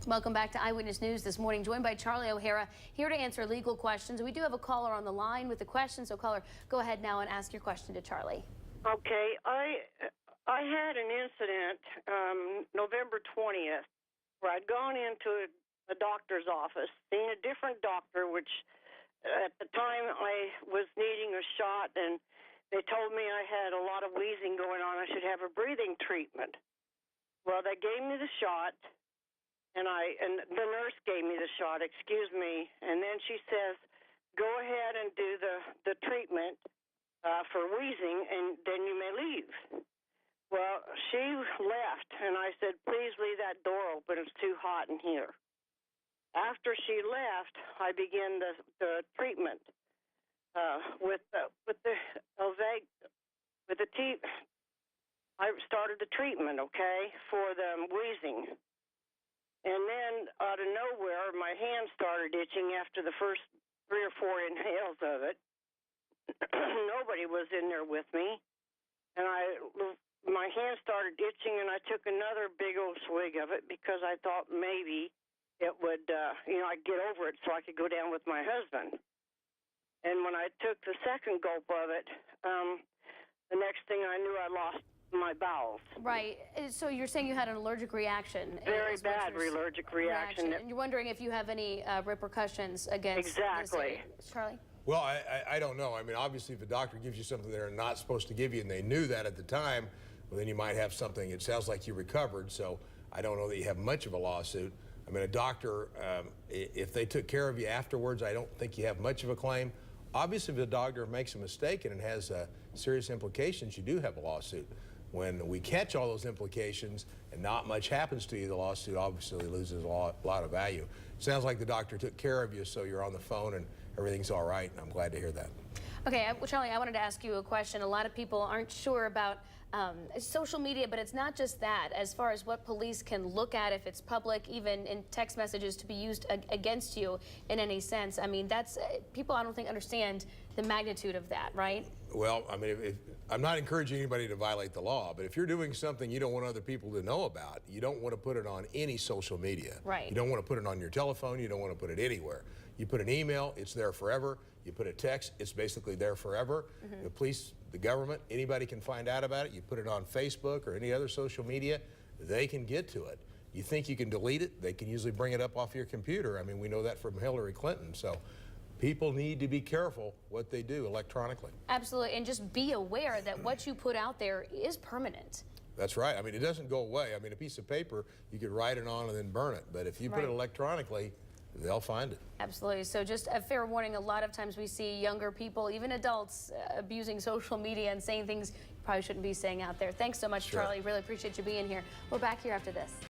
Welcome back to Eyewitness News this morning, joined by Charley O'Hara, here to answer legal questions. We do have a caller on the line with a question, so caller, go ahead now and ask your question to Charley. Okay, I had an incident November 20th where I'd gone into a doctor's office, seen a different doctor, which at the time I was needing a shot, and they told me I had a lot of wheezing going on. I should have a breathing treatment. Well, they gave me the shot. And the nurse gave me the shot, excuse me, and then she says, go ahead and do the treatment for wheezing, and then you may leave. Well, she left, and I said, please leave that door open. It's too hot in here. After she left, I began the treatment with the tea. I started the treatment, okay, for the wheezing. And then, out of nowhere, my hand started itching after the first 3 or 4 inhales of it. Nobody was in there with me. And my hand started itching, and I took another big old swig of it because I thought maybe it would, I'd get over it so I could go down with my husband. And when I took the second gulp of it, the next thing I knew, I lost my bowels. Right. So you're saying you had an allergic reaction. Very bad allergic reaction. And you're wondering if you have any repercussions against Exactly. this. Charley? Well, I don't know. I mean, obviously, if a doctor gives you something they're not supposed to give you, and they knew that at the time, well, then you might have something. It sounds like you recovered, so I don't know that you have much of a lawsuit. I mean, a doctor, if they took care of you afterwards, I don't think you have much of a claim. Obviously, if a doctor makes a mistake and it has serious implications, you do have a lawsuit. When we catch all those implications and not much happens to you, the lawsuit obviously loses a lot of value. Sounds like the doctor took care of you, so you're on the phone and everything's all right, and I'm glad to hear that. Okay, well, Charley, I wanted to ask you a question. A lot of people aren't sure about social media, but it's not just that. As far as what police can look at, if it's public, even in text messages to be used against you in any sense. I mean, that's people I don't think understand the magnitude of that, right? Well, I mean, I'm not encouraging anybody to violate the law, but if you're doing something you don't want other people to know about, you don't want to put it on any social media. Right. You don't want to put it on your telephone. You don't want to put it anywhere. You put an email, it's there forever. You put a text, it's basically there forever. The police, the government, anybody can find out about it. You put it on Facebook or any other social media, they can get to it. You think you can delete it, they can usually bring it up off your computer. I mean, we know that from Hillary Clinton. So people need to be careful what they do electronically. Absolutely, and just be aware that what you put out there is permanent. That's right. I mean, it doesn't go away. I mean, a piece of paper, you could write it on and then burn it. But if you put it electronically, they'll find it. Absolutely. So just a fair warning, a lot of times we see younger people, even adults, abusing social media and saying things you probably shouldn't be saying out there. Thanks so much, Charley. Really appreciate you being here. We're back here after this.